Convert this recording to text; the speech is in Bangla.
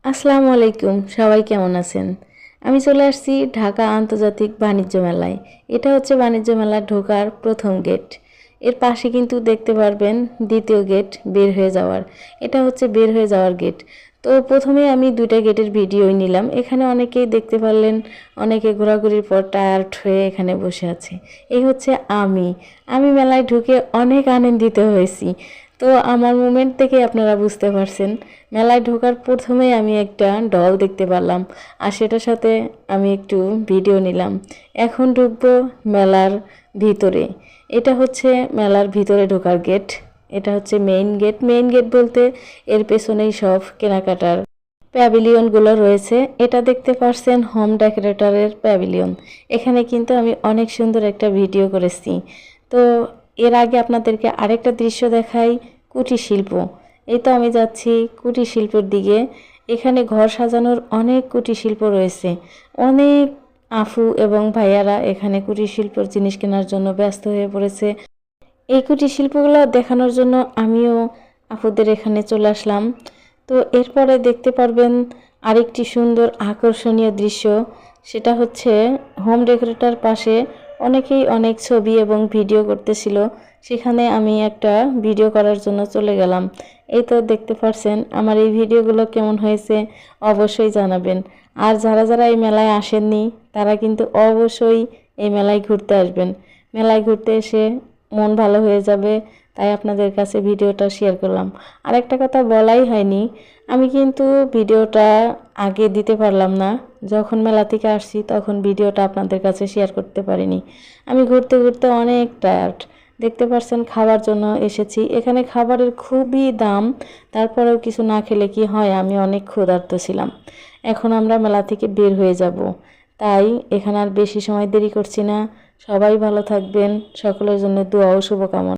আসসালামু আলাইকুম, সবাই কেমন আছেন? আমি চলে আসছি ঢাকা আন্তর্জাতিক বাণিজ্য মেলায়। এটা হচ্ছে বাণিজ্য মেলা ঢোকার প্রথম গেট। এর পাশে কিন্তু দেখতে পারবেন দ্বিতীয় গেট বের হয়ে যাওয়ার। এটা হচ্ছে বের হয়ে যাওয়ার গেট। তো প্রথমে আমি দুইটা গেটের ভিডিওই নিলাম। এখানে অনেকেই দেখতে পারলেন, অনেকে ঘোরাঘুরির পর টায়ার্ড হয়ে এখানে বসে আছে। এই হচ্ছে আমি মেলায় ঢুকে অনেক আনন্দিত হয়েছি। তো আমার মুমেন্ট থেকে আপনারা বুঝতে পারছেন, মেলায় ঢোকার প্রথমেই আমি একটা ডল দেখতে পারলাম, আর সেটার সাথে আমি একটু ভিডিও নিলাম। এখন ঢুকবো মেলার ভিতরে। এটা হচ্ছে মেলার ভিতরে ঢোকার গেট। এটা হচ্ছে মেইন গেট। মেইন গেট বলতে এর পেছনেই সব কেনাকাটার প্যাভিলিয়নগুলো রয়েছে। এটা দেখতে পারছেন হোম ডেকোরেটরের প্যাভিলিয়ন। এখানে কিন্তু আমি অনেক সুন্দর একটা ভিডিও করেছি। তো এর আগে আপনাদেরকে আরেকটা দৃশ্য দেখাই, কুটির শিল্প। এই তো আমি যাচ্ছি কুটির শিল্পের দিকে। এখানে ঘর সাজানোর অনেক কুটির শিল্প রয়েছে। অনেক আফু এবং ভাইয়ারা এখানে কুটির শিল্পের জিনিস কেনার জন্য ব্যস্ত হয়ে পড়েছে। এই কুটির শিল্পগুলো দেখানোর জন্য আমিও আপুদের এখানে চলে আসলাম। তো এরপরে দেখতে পারবেন আরেকটি সুন্দর আকর্ষণীয় দৃশ্য। সেটা হচ্ছে হোম ডেকোরেটর পাশে অনেকেই অনেক ছবি এবং ভিডিও করতেছিল। সেখানে আমি একটা ভিডিও করার জন্য চলে গেলাম। এই তো দেখতে পারছেন আমার এই ভিডিওগুলো কেমন হয়েছে অবশ্যই জানাবেন। আর যারা যারা এই মেলায় আসেননি তারা কিন্তু অবশ্যই এই মেলায় ঘুরতে আসবেন। মেলায় ঘুরতে এসে মন ভালো হয়ে যাবে, তাই আপনাদের কাছে ভিডিওটা শেয়ার করলাম। আর একটা কথা বলাই হয়নি, আমি কিন্তু ভিডিওটা আগে দিতে পারলাম না। যখন মেলা থেকে আসছি তখন ভিডিওটা আপনাদের কাছে শেয়ার করতে পারিনি। আমি ঘুরতে ঘুরতে অনেক টায়ার্ড। দেখতে পাচ্ছেন খাবার জন্য এসেছি। এখানে খাবারের খুবই দাম, তারপরেও কিছু না খেলে কি হয়, আমি অনেক ক্ষুধার্ত ছিলাম। এখন আমরা মেলা থেকে বের হয়ে যাব, তাই এখানে আর বেশি সময় দেরি করছি না। সবাই ভালো থাকবেন, সকলের জন্য দোয়া ও শুভকামনা।